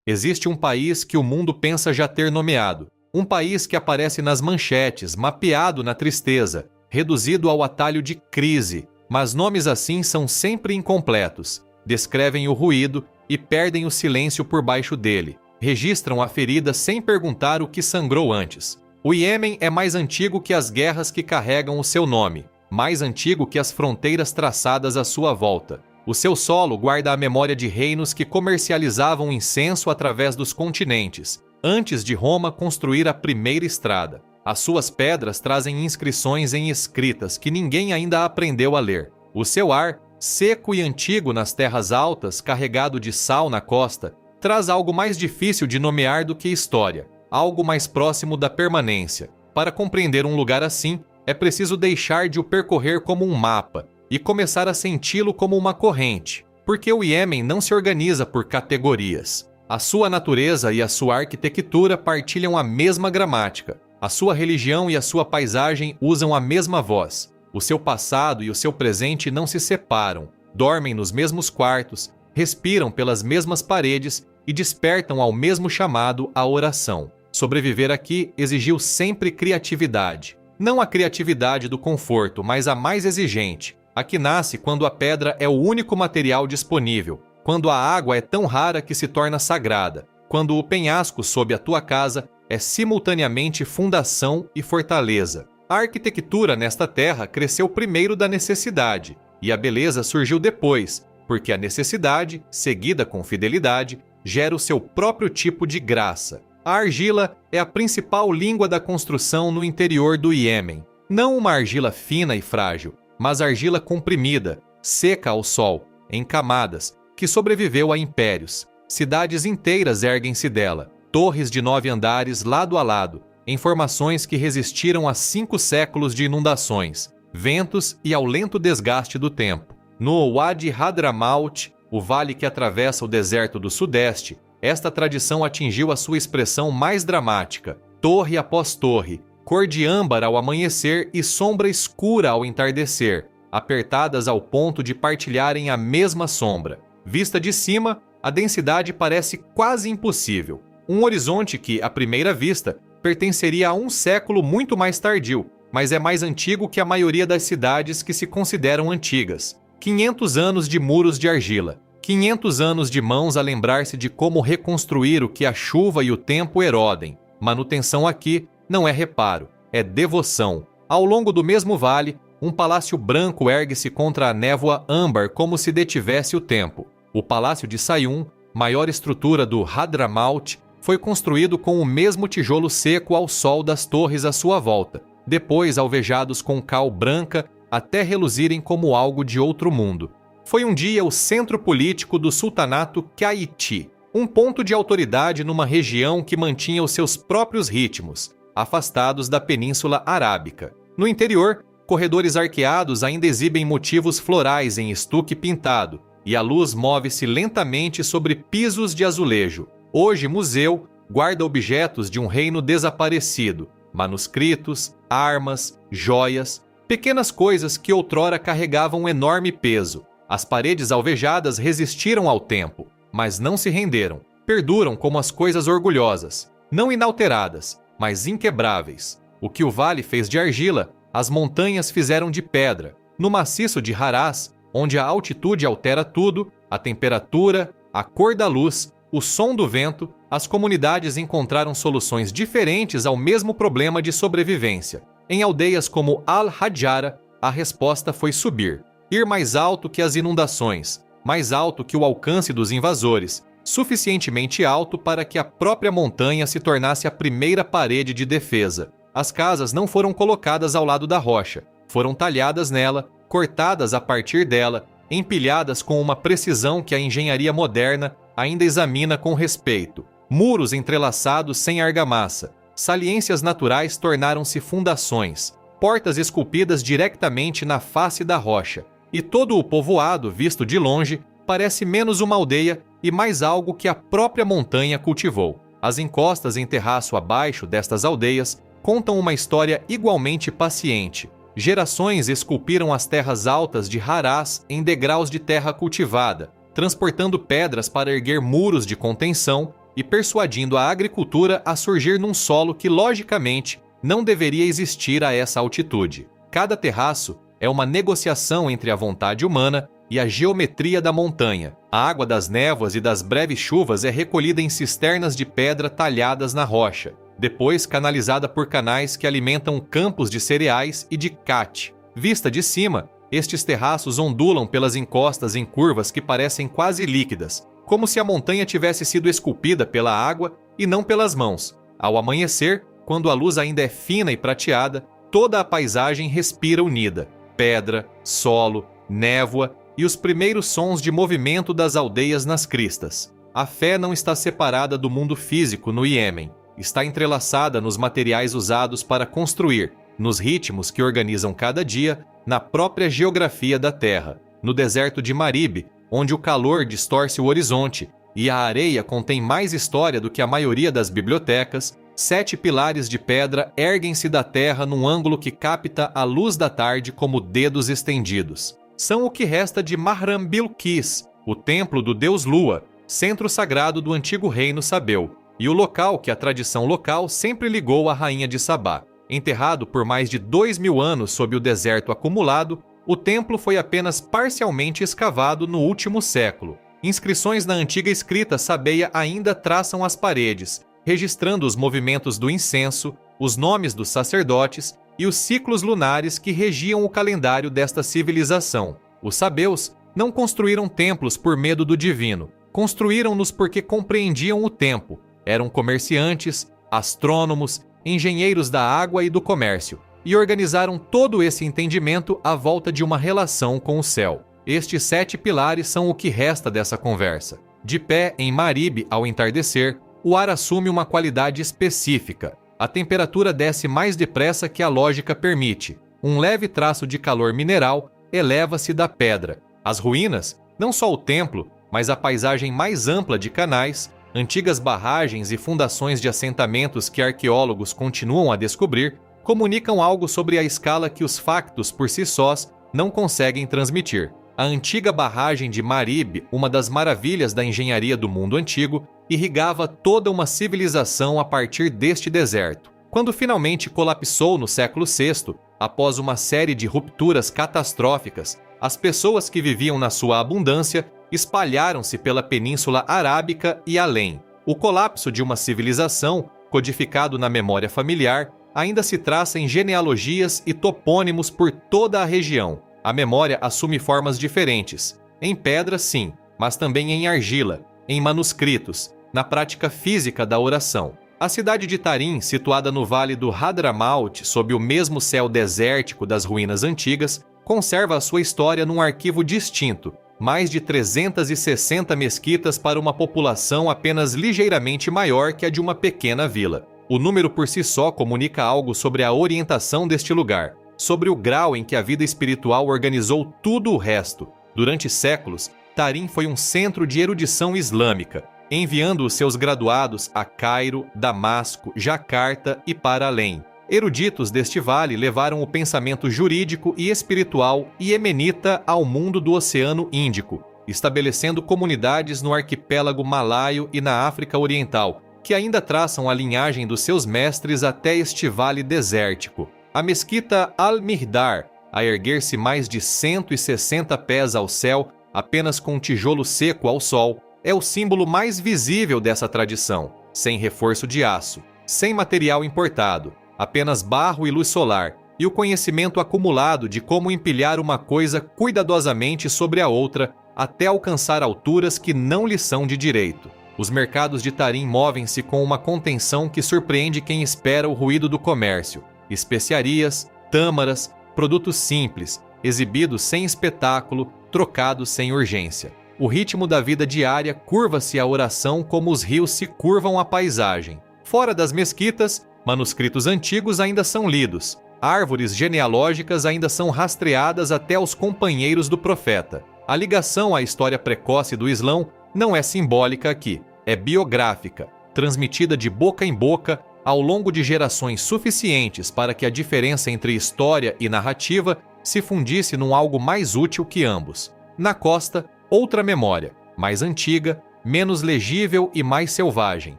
Existe um país que o mundo pensa já ter nomeado. Um país que aparece nas manchetes, mapeado na tristeza, reduzido ao atalho de crise, mas nomes assim são sempre incompletos. Descrevem o ruído e perdem o silêncio por baixo dele. Registram a ferida sem perguntar o que sangrou antes. O Iêmen é mais antigo que as guerras que carregam o seu nome, mais antigo que as fronteiras traçadas à sua volta. O seu solo guarda a memória de reinos que comercializavam incenso através dos continentes, antes de Roma construir a primeira estrada. As suas pedras trazem inscrições em escritas que ninguém ainda aprendeu a ler. O seu ar, seco e antigo nas terras altas, carregado de sal na costa, traz algo mais difícil de nomear do que história, algo mais próximo da permanência. Para compreender um lugar assim, é preciso deixar de o percorrer como um mapa e começar a senti-lo como uma corrente, porque o Iêmen não se organiza por categorias. A sua natureza e a sua arquitetura partilham a mesma gramática. A sua religião e a sua paisagem usam a mesma voz. O seu passado e o seu presente não se separam, dormem nos mesmos quartos, respiram pelas mesmas paredes e despertam ao mesmo chamado à oração. Sobreviver aqui exigiu sempre criatividade. Não a criatividade do conforto, mas a mais exigente. A que nasce quando a pedra é o único material disponível, quando a água é tão rara que se torna sagrada, quando o penhasco sob a tua casa é simultaneamente fundação e fortaleza. A arquitetura nesta terra cresceu primeiro da necessidade, e a beleza surgiu depois, porque a necessidade, seguida com fidelidade, gera o seu próprio tipo de graça. A argila é a principal língua da construção no interior do Iêmen. Não uma argila fina e frágil, mas argila comprimida, seca ao sol, em camadas, que sobreviveu a impérios. Cidades inteiras erguem-se dela, torres de 9 andares lado a lado, em formações que resistiram a 5 séculos de inundações, ventos e ao lento desgaste do tempo. No Wadi Hadramaut, o vale que atravessa o deserto do sudeste, esta tradição atingiu a sua expressão mais dramática, torre após torre, cor de âmbar ao amanhecer e sombra escura ao entardecer, apertadas ao ponto de partilharem a mesma sombra. Vista de cima, a densidade parece quase impossível. Um horizonte que, à primeira vista, pertenceria a um século muito mais tardio, mas é mais antigo que a maioria das cidades que se consideram antigas. 500 anos de muros de argila, 500 anos de mãos a lembrar-se de como reconstruir o que a chuva e o tempo erodem. Manutenção aqui não é reparo, é devoção. Ao longo do mesmo vale, um palácio branco ergue-se contra a névoa âmbar como se detivesse o tempo. O Palácio de Sayun, maior estrutura do Hadramaut, foi construído com o mesmo tijolo seco ao sol das torres à sua volta, depois alvejados com cal branca até reluzirem como algo de outro mundo. Foi um dia o centro político do sultanato Kaiti, um ponto de autoridade numa região que mantinha os seus próprios ritmos, afastados da Península Arábica. No interior, corredores arqueados ainda exibem motivos florais em estuque pintado, e a luz move-se lentamente sobre pisos de azulejo. Hoje, museu guarda objetos de um reino desaparecido, manuscritos, armas, joias, pequenas coisas que outrora carregavam um enorme peso. As paredes alvejadas resistiram ao tempo, mas não se renderam. Perduram como as coisas orgulhosas, não inalteradas, mas inquebráveis. O que o vale fez de argila, as montanhas fizeram de pedra. No maciço de Harás, onde a altitude altera tudo, a temperatura, a cor da luz, o som do vento, as comunidades encontraram soluções diferentes ao mesmo problema de sobrevivência. Em aldeias como Al-Hadjara, a resposta foi subir. Ir mais alto que as inundações, mais alto que o alcance dos invasores, suficientemente alto para que a própria montanha se tornasse a primeira parede de defesa. As casas não foram colocadas ao lado da rocha, foram talhadas nela, cortadas a partir dela, empilhadas com uma precisão que a engenharia moderna ainda examina com respeito. Muros entrelaçados sem argamassa, saliências naturais tornaram-se fundações, portas esculpidas diretamente na face da rocha, e todo o povoado, visto de longe, parece menos uma aldeia e mais algo que a própria montanha cultivou. As encostas em terraço abaixo destas aldeias contam uma história igualmente paciente. Gerações esculpiram as terras altas de Harás em degraus de terra cultivada, transportando pedras para erguer muros de contenção e persuadindo a agricultura a surgir num solo que, logicamente, não deveria existir a essa altitude. Cada terraço é uma negociação entre a vontade humana e a geometria da montanha. A água das névoas e das breves chuvas é recolhida em cisternas de pedra talhadas na rocha, depois canalizada por canais que alimentam campos de cereais e de cate. Vista de cima, estes terraços ondulam pelas encostas em curvas que parecem quase líquidas, como se a montanha tivesse sido esculpida pela água e não pelas mãos. Ao amanhecer, quando a luz ainda é fina e prateada, toda a paisagem respira unida. Pedra, solo, névoa e os primeiros sons de movimento das aldeias nas cristas. A fé não está separada do mundo físico no Iêmen. Está entrelaçada nos materiais usados para construir, nos ritmos que organizam cada dia, na própria geografia da terra. No deserto de Maribe, onde o calor distorce o horizonte e a areia contém mais história do que a maioria das bibliotecas, 7 pilares de pedra erguem-se da terra num ângulo que capta a luz da tarde como dedos estendidos. São o que resta de Mahram Bilqis, o templo do deus Lua, centro sagrado do antigo reino Sabeu, e o local que a tradição local sempre ligou à rainha de Sabá. Enterrado por mais de 2000 anos sob o deserto acumulado, o templo foi apenas parcialmente escavado no último século. Inscrições na antiga escrita sabeia ainda traçam as paredes, registrando os movimentos do incenso, os nomes dos sacerdotes e os ciclos lunares que regiam o calendário desta civilização. Os sabeus não construíram templos por medo do divino, construíram-nos porque compreendiam o tempo. Eram comerciantes, astrônomos, engenheiros da água e do comércio, e organizaram todo esse entendimento à volta de uma relação com o céu. Estes 7 pilares são o que resta dessa conversa. De pé em Maribe ao entardecer, o ar assume uma qualidade específica. A temperatura desce mais depressa que a lógica permite. Um leve traço de calor mineral eleva-se da pedra. As ruínas, não só o templo, mas a paisagem mais ampla de canais, antigas barragens e fundações de assentamentos que arqueólogos continuam a descobrir, comunicam algo sobre a escala que os factos por si sós não conseguem transmitir. A antiga barragem de Maribe, uma das maravilhas da engenharia do mundo antigo, irrigava toda uma civilização a partir deste deserto. Quando finalmente colapsou no século VI, após uma série de rupturas catastróficas, as pessoas que viviam na sua abundância espalharam-se pela Península Arábica e além. O colapso de uma civilização, codificado na memória familiar, ainda se traça em genealogias e topônimos por toda a região. A memória assume formas diferentes. Em pedra, sim, mas também em argila, em manuscritos, na prática física da oração. A cidade de Tarim, situada no vale do Hadramaut, sob o mesmo céu desértico das ruínas antigas, conserva a sua história num arquivo distinto, mais de 360 mesquitas para uma população apenas ligeiramente maior que a de uma pequena vila. O número por si só comunica algo sobre a orientação deste lugar, sobre o grau em que a vida espiritual organizou tudo o resto. Durante séculos, Tarim foi um centro de erudição islâmica, enviando os seus graduados a Cairo, Damasco, Jacarta e para além. Eruditos deste vale levaram o pensamento jurídico e espiritual iemenita ao mundo do Oceano Índico, estabelecendo comunidades no arquipélago malaio e na África Oriental, que ainda traçam a linhagem dos seus mestres até este vale desértico. A mesquita Al-Mihdar, a erguer-se mais de 160 pés ao céu, apenas com um tijolo seco ao sol, é o símbolo mais visível dessa tradição, sem reforço de aço, sem material importado, apenas barro e luz solar, e o conhecimento acumulado de como empilhar uma coisa cuidadosamente sobre a outra até alcançar alturas que não lhe são de direito. Os mercados de Tarim movem-se com uma contenção que surpreende quem espera o ruído do comércio. Especiarias, tâmaras, produtos simples, exibidos sem espetáculo, trocados sem urgência. O ritmo da vida diária curva-se à oração como os rios se curvam à paisagem. Fora das mesquitas, manuscritos antigos ainda são lidos. Árvores genealógicas ainda são rastreadas até os companheiros do profeta. A ligação à história precoce do Islão não é simbólica aqui, é biográfica, transmitida de boca em boca ao longo de gerações suficientes para que a diferença entre história e narrativa se fundisse num algo mais útil que ambos. Na costa, outra memória, mais antiga, menos legível e mais selvagem.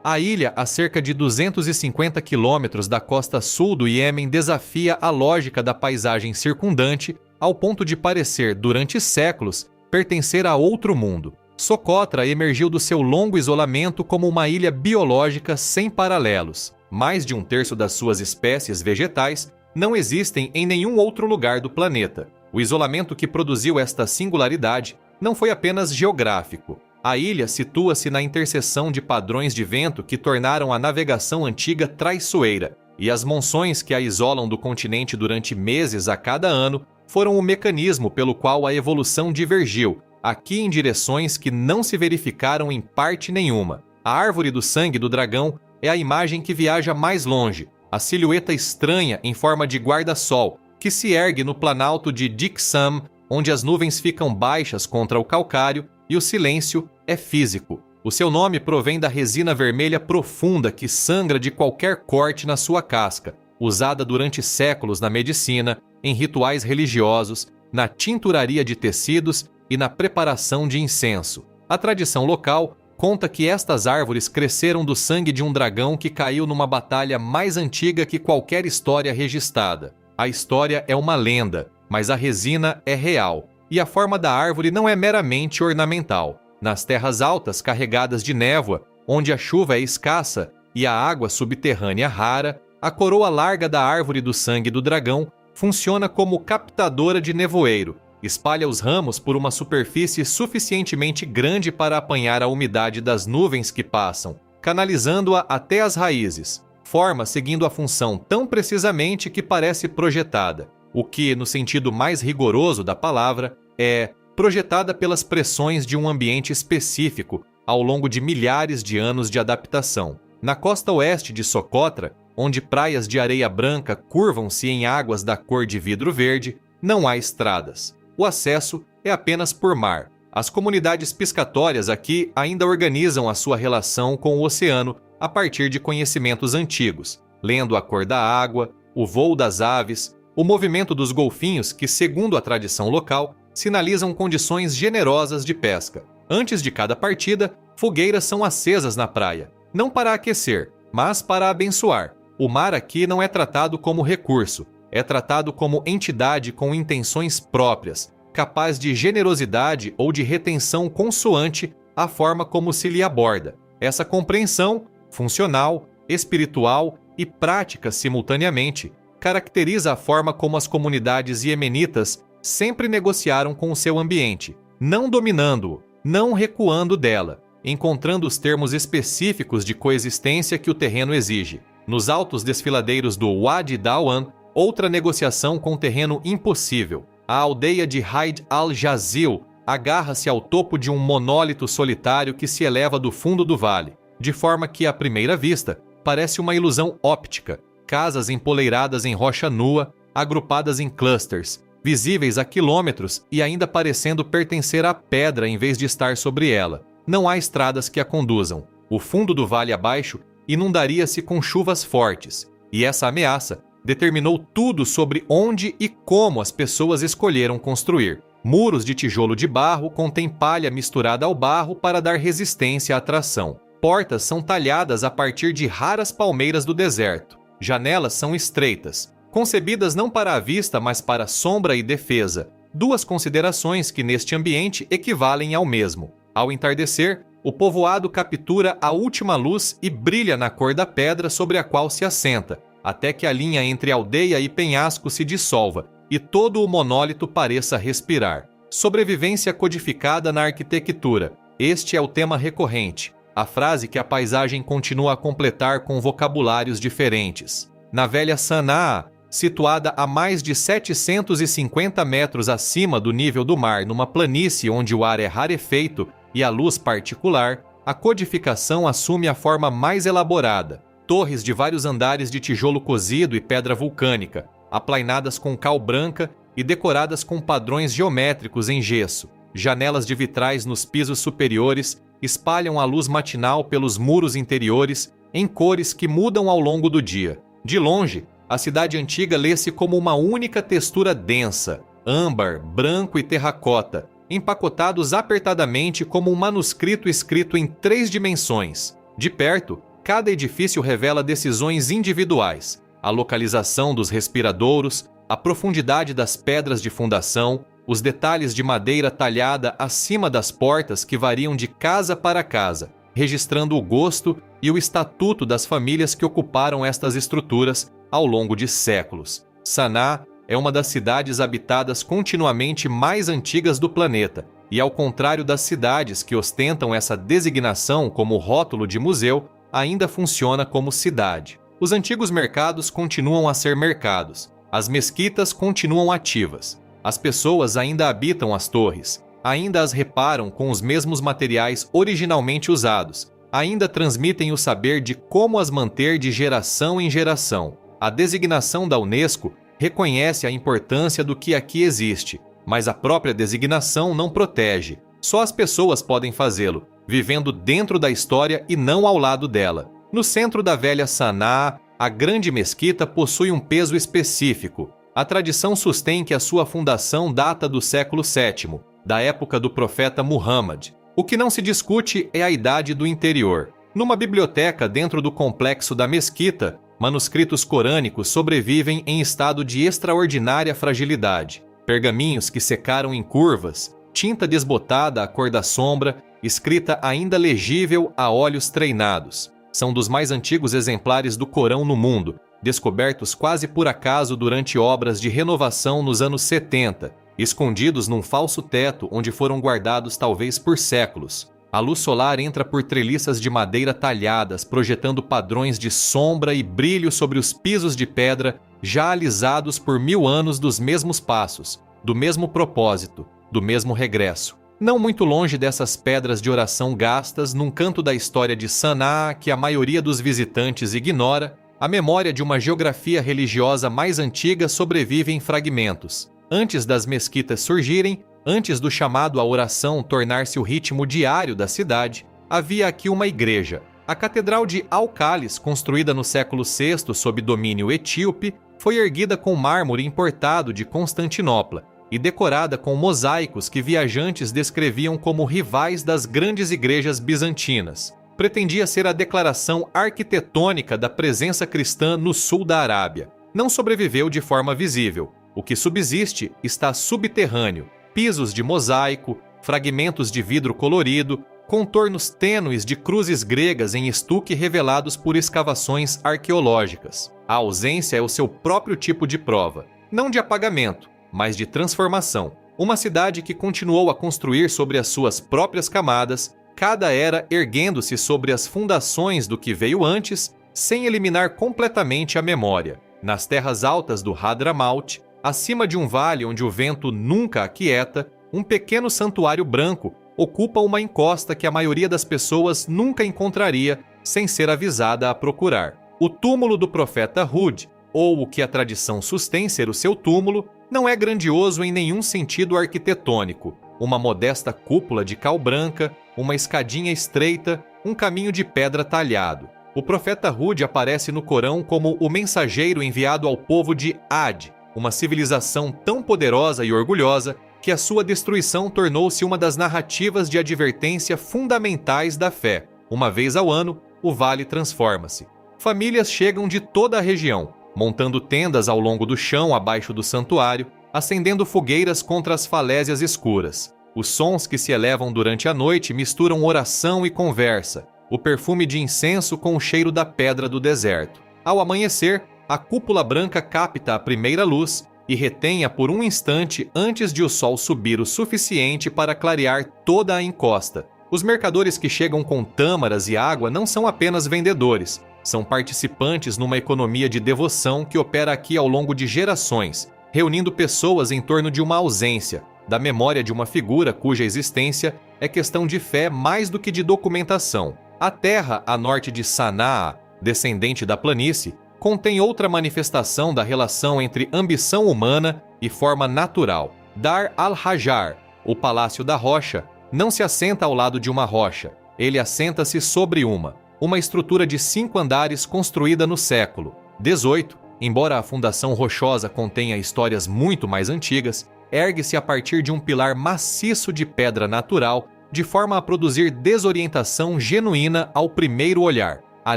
A ilha, a cerca de 250 quilômetros da costa sul do Iêmen, desafia a lógica da paisagem circundante ao ponto de parecer, durante séculos, pertencer a outro mundo. Socotra emergiu do seu longo isolamento como uma ilha biológica sem paralelos. Mais de um terço das suas espécies vegetais não existem em nenhum outro lugar do planeta. O isolamento que produziu esta singularidade não foi apenas geográfico. A ilha situa-se na interseção de padrões de vento que tornaram a navegação antiga traiçoeira, e as monções que a isolam do continente durante meses a cada ano foram o mecanismo pelo qual a evolução divergiu, aqui em direções que não se verificaram em parte nenhuma. A árvore do sangue do dragão é a imagem que viaja mais longe, a silhueta estranha em forma de guarda-sol, que se ergue no planalto de Diksam, onde as nuvens ficam baixas contra o calcário e o silêncio é físico. O seu nome provém da resina vermelha profunda que sangra de qualquer corte na sua casca, usada durante séculos na medicina, em rituais religiosos, na tinturaria de tecidos e na preparação de incenso. A tradição local conta que estas árvores cresceram do sangue de um dragão que caiu numa batalha mais antiga que qualquer história registrada. A história é uma lenda, mas a resina é real, e a forma da árvore não é meramente ornamental. Nas terras altas carregadas de névoa, onde a chuva é escassa e a água subterrânea rara, a coroa larga da árvore do sangue do dragão funciona como captadora de nevoeiro, espalha os ramos por uma superfície suficientemente grande para apanhar a umidade das nuvens que passam, canalizando-a até as raízes, forma seguindo a função tão precisamente que parece projetada, o que, no sentido mais rigoroso da palavra, é projetada pelas pressões de um ambiente específico ao longo de milhares de anos de adaptação. Na costa oeste de Socotra, onde praias de areia branca curvam-se em águas da cor de vidro verde, não há estradas. O acesso é apenas por mar. As comunidades piscatórias aqui ainda organizam a sua relação com o oceano a partir de conhecimentos antigos, lendo a cor da água, o voo das aves, o movimento dos golfinhos que, segundo a tradição local, sinalizam condições generosas de pesca. Antes de cada partida, fogueiras são acesas na praia, não para aquecer, mas para abençoar. O mar aqui não é tratado como recurso, é tratado como entidade com intenções próprias, capaz de generosidade ou de retenção consoante à forma como se lhe aborda. Essa compreensão, funcional, espiritual e prática simultaneamente, caracteriza a forma como as comunidades iemenitas sempre negociaram com o seu ambiente, não dominando-o, não recuando dela, encontrando os termos específicos de coexistência que o terreno exige. Nos altos desfiladeiros do Wadi Dawan, outra negociação com terreno impossível. A aldeia de Haid al-Jazil agarra-se ao topo de um monólito solitário que se eleva do fundo do vale, de forma que, à primeira vista, parece uma ilusão óptica. Casas empoleiradas em rocha nua, agrupadas em clusters, visíveis a quilômetros e ainda parecendo pertencer à pedra em vez de estar sobre ela. Não há estradas que a conduzam. O fundo do vale abaixo inundaria-se com chuvas fortes, e essa ameaça determinou tudo sobre onde e como as pessoas escolheram construir. Muros de tijolo de barro contêm palha misturada ao barro para dar resistência à tração. Portas são talhadas a partir de raras palmeiras do deserto. Janelas são estreitas, concebidas não para a vista, mas para sombra e defesa. Duas considerações que neste ambiente equivalem ao mesmo. Ao entardecer, o povoado captura a última luz e brilha na cor da pedra sobre a qual se assenta, até que a linha entre aldeia e penhasco se dissolva e todo o monólito pareça respirar. Sobrevivência codificada na arquitetura. Este é o tema recorrente, a frase que a paisagem continua a completar com vocabulários diferentes. Na velha Sanaa, situada a mais de 750 metros acima do nível do mar, numa planície onde o ar é rarefeito e a luz particular, a codificação assume a forma mais elaborada. Torres de vários andares de tijolo cozido e pedra vulcânica, aplainadas com cal branca e decoradas com padrões geométricos em gesso. Janelas de vitrais nos pisos superiores espalham a luz matinal pelos muros interiores em cores que mudam ao longo do dia. De longe, a cidade antiga lê-se como uma única textura densa, âmbar, branco e terracota, empacotados apertadamente como um manuscrito escrito em 3 dimensões. De perto, cada edifício revela decisões individuais, a localização dos respiradouros, a profundidade das pedras de fundação, os detalhes de madeira talhada acima das portas que variam de casa para casa, registrando o gosto e o estatuto das famílias que ocuparam estas estruturas ao longo de séculos. Sanaa é uma das cidades habitadas continuamente mais antigas do planeta, e ao contrário das cidades que ostentam essa designação como rótulo de museu, ainda funciona como cidade. Os antigos mercados continuam a ser mercados, as mesquitas continuam ativas, as pessoas ainda habitam as torres, ainda as reparam com os mesmos materiais originalmente usados, ainda transmitem o saber de como as manter de geração em geração. A designação da Unesco reconhece a importância do que aqui existe, mas a própria designação não protege. Só as pessoas podem fazê-lo, vivendo dentro da história e não ao lado dela. No centro da velha Sanaa, a grande mesquita possui um peso específico. A tradição sustém que a sua fundação data do século VII, da época do profeta Muhammad. O que não se discute é a idade do interior. Numa biblioteca dentro do complexo da mesquita, manuscritos corânicos sobrevivem em estado de extraordinária fragilidade. Pergaminhos que secaram em curvas, tinta desbotada à cor da sombra, escrita ainda legível a olhos treinados. São dos mais antigos exemplares do Corão no mundo, descobertos quase por acaso durante obras de renovação nos anos 70, escondidos num falso teto onde foram guardados talvez por séculos. A luz solar entra por treliças de madeira talhadas, projetando padrões de sombra e brilho sobre os pisos de pedra já alisados por 1000 anos dos mesmos passos, do mesmo propósito, do mesmo regresso. Não muito longe dessas pedras de oração gastas num canto da história de Sanaa que a maioria dos visitantes ignora, a memória de uma geografia religiosa mais antiga sobrevive em fragmentos. Antes das mesquitas surgirem, antes do chamado à oração tornar-se o ritmo diário da cidade, havia aqui uma igreja. A Catedral de Al-Khalis, construída no século VI sob domínio etíope, foi erguida com mármore importado de Constantinopla e decorada com mosaicos que viajantes descreviam como rivais das grandes igrejas bizantinas. Pretendia ser a declaração arquitetônica da presença cristã no sul da Arábia. Não sobreviveu de forma visível. O que subsiste está subterrâneo. Pisos de mosaico, fragmentos de vidro colorido, contornos tênues de cruzes gregas em estuque revelados por escavações arqueológicas. A ausência é o seu próprio tipo de prova, não de apagamento, mas de transformação. Uma cidade que continuou a construir sobre as suas próprias camadas, cada era erguendo-se sobre as fundações do que veio antes, sem eliminar completamente a memória. Nas terras altas do Hadramaut, acima de um vale onde o vento nunca aquieta, um pequeno santuário branco ocupa uma encosta que a maioria das pessoas nunca encontraria sem ser avisada a procurar. O túmulo do profeta Hud, ou o que a tradição sustém ser o seu túmulo, não é grandioso em nenhum sentido arquitetônico. Uma modesta cúpula de cal branca, uma escadinha estreita, um caminho de pedra talhado. O profeta Hud aparece no Corão como o mensageiro enviado ao povo de Ad, uma civilização tão poderosa e orgulhosa que a sua destruição tornou-se uma das narrativas de advertência fundamentais da fé. Uma vez ao ano, o vale transforma-se. Famílias chegam de toda a região, montando tendas ao longo do chão abaixo do santuário, acendendo fogueiras contra as falésias escuras. Os sons que se elevam durante a noite misturam oração e conversa, o perfume de incenso com o cheiro da pedra do deserto. Ao amanhecer, a cúpula branca capta a primeira luz e retém-a por um instante antes de o sol subir o suficiente para clarear toda a encosta. Os mercadores que chegam com tâmaras e água não são apenas vendedores, são participantes numa economia de devoção que opera aqui ao longo de gerações, reunindo pessoas em torno de uma ausência, da memória de uma figura cuja existência é questão de fé mais do que de documentação. A terra a norte de Sanaa, descendente da planície, contém outra manifestação da relação entre ambição humana e forma natural. Dar al-Hajar, o Palácio da Rocha, não se assenta ao lado de uma rocha, ele assenta-se sobre uma estrutura de 5 andares construída no século XVIII. Embora a fundação rochosa contenha histórias muito mais antigas, ergue-se a partir de um pilar maciço de pedra natural, de forma a produzir desorientação genuína ao primeiro olhar. A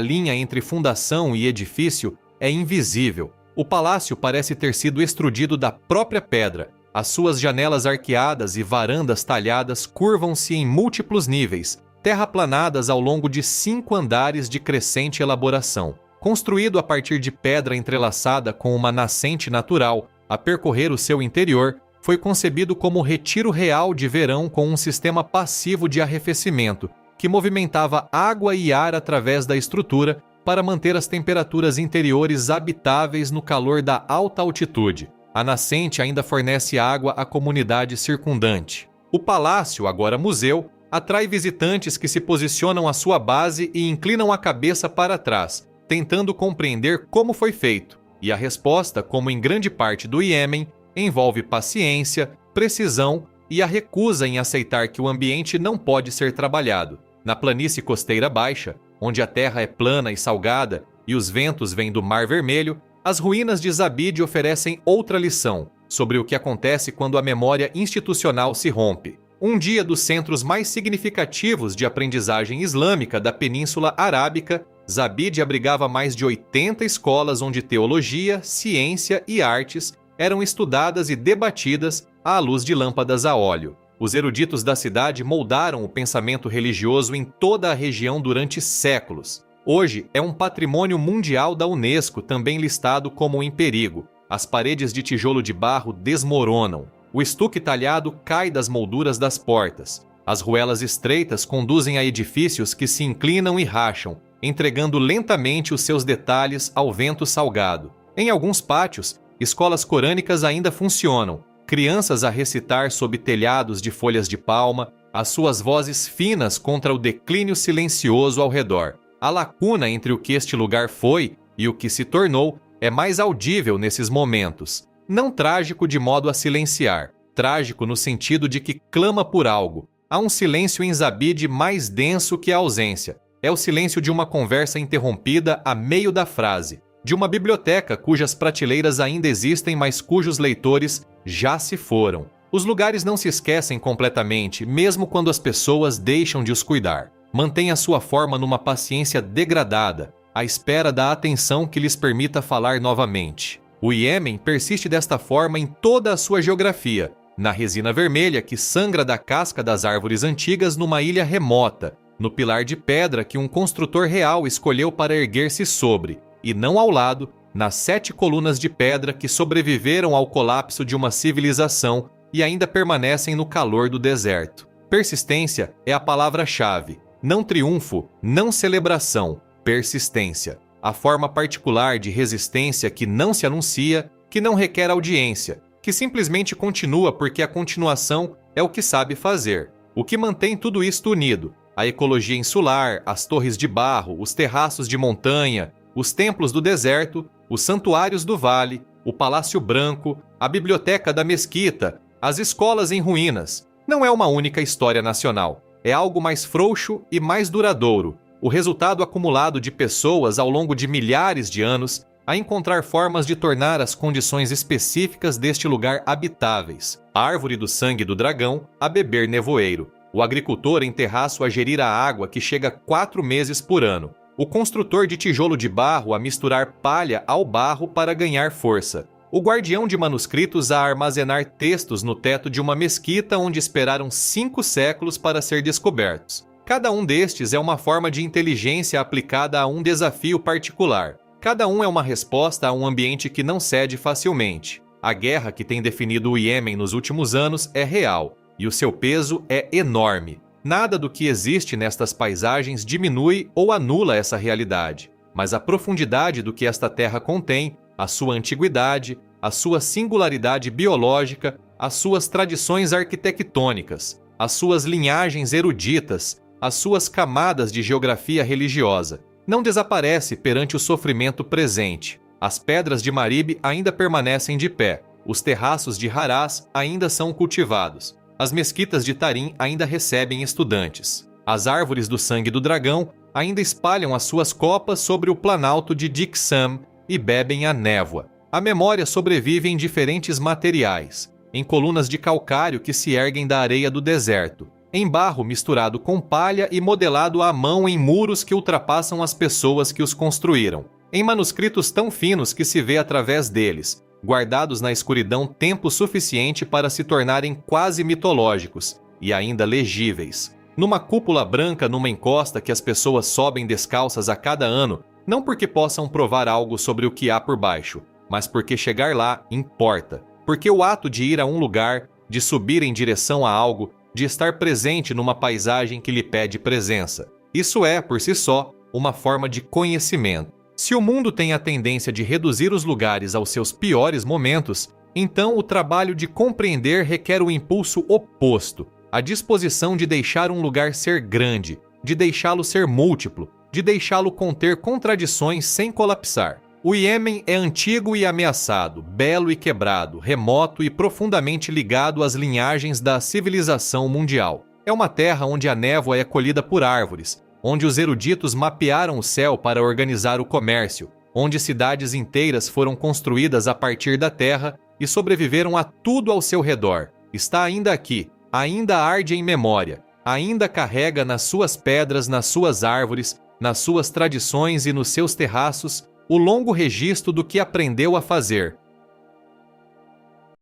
linha entre fundação e edifício é invisível. O palácio parece ter sido extrudido da própria pedra. As suas janelas arqueadas e varandas talhadas curvam-se em múltiplos níveis, terraplanadas ao longo de 5 andares de crescente elaboração. Construído a partir de pedra entrelaçada com uma nascente natural, a percorrer o seu interior, foi concebido como retiro real de verão com um sistema passivo de arrefecimento, que movimentava água e ar através da estrutura para manter as temperaturas interiores habitáveis no calor da alta altitude. A nascente ainda fornece água à comunidade circundante. O palácio, agora museu, atrai visitantes que se posicionam à sua base e inclinam a cabeça para trás, tentando compreender como foi feito. E a resposta, como em grande parte do Iêmen, envolve paciência, precisão e a recusa em aceitar que o ambiente não pode ser trabalhado. Na planície costeira baixa, onde a terra é plana e salgada e os ventos vêm do Mar Vermelho, as ruínas de Zabid oferecem outra lição sobre o que acontece quando a memória institucional se rompe. Um dia dos centros mais significativos de aprendizagem islâmica da Península Arábica, Zabid abrigava mais de 80 escolas onde teologia, ciência e artes eram estudadas e debatidas à luz de lâmpadas a óleo. Os eruditos da cidade moldaram o pensamento religioso em toda a região durante séculos. Hoje é um patrimônio mundial da Unesco, também listado como em perigo. As paredes de tijolo de barro desmoronam. O estuque talhado cai das molduras das portas. As ruelas estreitas conduzem a edifícios que se inclinam e racham, entregando lentamente os seus detalhes ao vento salgado. Em alguns pátios, escolas corânicas ainda funcionam, crianças a recitar sob telhados de folhas de palma, as suas vozes finas contra o declínio silencioso ao redor. A lacuna entre o que este lugar foi e o que se tornou é mais audível nesses momentos. Não trágico de modo a silenciar, trágico no sentido de que clama por algo. Há um silêncio em Zabid mais denso que a ausência. É o silêncio de uma conversa interrompida a meio da frase, de uma biblioteca cujas prateleiras ainda existem, mas cujos leitores já se foram. Os lugares não se esquecem completamente, mesmo quando as pessoas deixam de os cuidar. Mantém a sua forma numa paciência degradada, à espera da atenção que lhes permita falar novamente. O Iêmen persiste desta forma em toda a sua geografia, na resina vermelha que sangra da casca das árvores antigas numa ilha remota, no pilar de pedra que um construtor real escolheu para erguer-se sobre, e não ao lado, nas 7 colunas de pedra que sobreviveram ao colapso de uma civilização e ainda permanecem no calor do deserto. Persistência é a palavra-chave. Não triunfo, não celebração, persistência. A forma particular de resistência que não se anuncia, que não requer audiência, que simplesmente continua porque a continuação é o que sabe fazer. O que mantém tudo isto unido, a ecologia insular, as torres de barro, os terraços de montanha, os templos do deserto, os santuários do vale, o Palácio Branco, a biblioteca da mesquita, as escolas em ruínas. Não é uma única história nacional. É algo mais frouxo e mais duradouro, o resultado acumulado de pessoas ao longo de milhares de anos a encontrar formas de tornar as condições específicas deste lugar habitáveis. A árvore do sangue do dragão a beber nevoeiro. O agricultor em terraço a gerir a água que chega 4 meses por ano. O construtor de tijolo de barro a misturar palha ao barro para ganhar força. O guardião de manuscritos a armazenar textos no teto de uma mesquita onde esperaram 5 séculos para ser descobertos. Cada um destes é uma forma de inteligência aplicada a um desafio particular. Cada um é uma resposta a um ambiente que não cede facilmente. A guerra que tem definido o Iêmen nos últimos anos é real, e o seu peso é enorme. Nada do que existe nestas paisagens diminui ou anula essa realidade, mas a profundidade do que esta terra contém, a sua antiguidade, a sua singularidade biológica, as suas tradições arquitetônicas, as suas linhagens eruditas, as suas camadas de geografia religiosa, não desaparece perante o sofrimento presente. As pedras de Marib ainda permanecem de pé, os terraços de Harás ainda são cultivados, as mesquitas de Tarim ainda recebem estudantes. As árvores do sangue do dragão ainda espalham as suas copas sobre o planalto de Diksam e bebem a névoa. A memória sobrevive em diferentes materiais, em colunas de calcário que se erguem da areia do deserto, em barro misturado com palha e modelado à mão em muros que ultrapassam as pessoas que os construíram, em manuscritos tão finos que se vê através deles, guardados na escuridão tempo suficiente para se tornarem quase mitológicos e ainda legíveis. Numa cúpula branca numa encosta que as pessoas sobem descalças a cada ano, não porque possam provar algo sobre o que há por baixo, mas porque chegar lá importa. Porque o ato de ir a um lugar, de subir em direção a algo, de estar presente numa paisagem que lhe pede presença. Isso é, por si só, uma forma de conhecimento. Se o mundo tem a tendência de reduzir os lugares aos seus piores momentos, então o trabalho de compreender requer o impulso oposto, a disposição de deixar um lugar ser grande, de deixá-lo ser múltiplo, de deixá-lo conter contradições sem colapsar. O Iêmen é antigo e ameaçado, belo e quebrado, remoto e profundamente ligado às linhagens da civilização mundial. É uma terra onde a névoa é colhida por árvores, onde os eruditos mapearam o céu para organizar o comércio, onde cidades inteiras foram construídas a partir da terra e sobreviveram a tudo ao seu redor. Está ainda aqui, ainda arde em memória, ainda carrega nas suas pedras, nas suas árvores, nas suas tradições e nos seus terraços o longo registro do que aprendeu a fazer,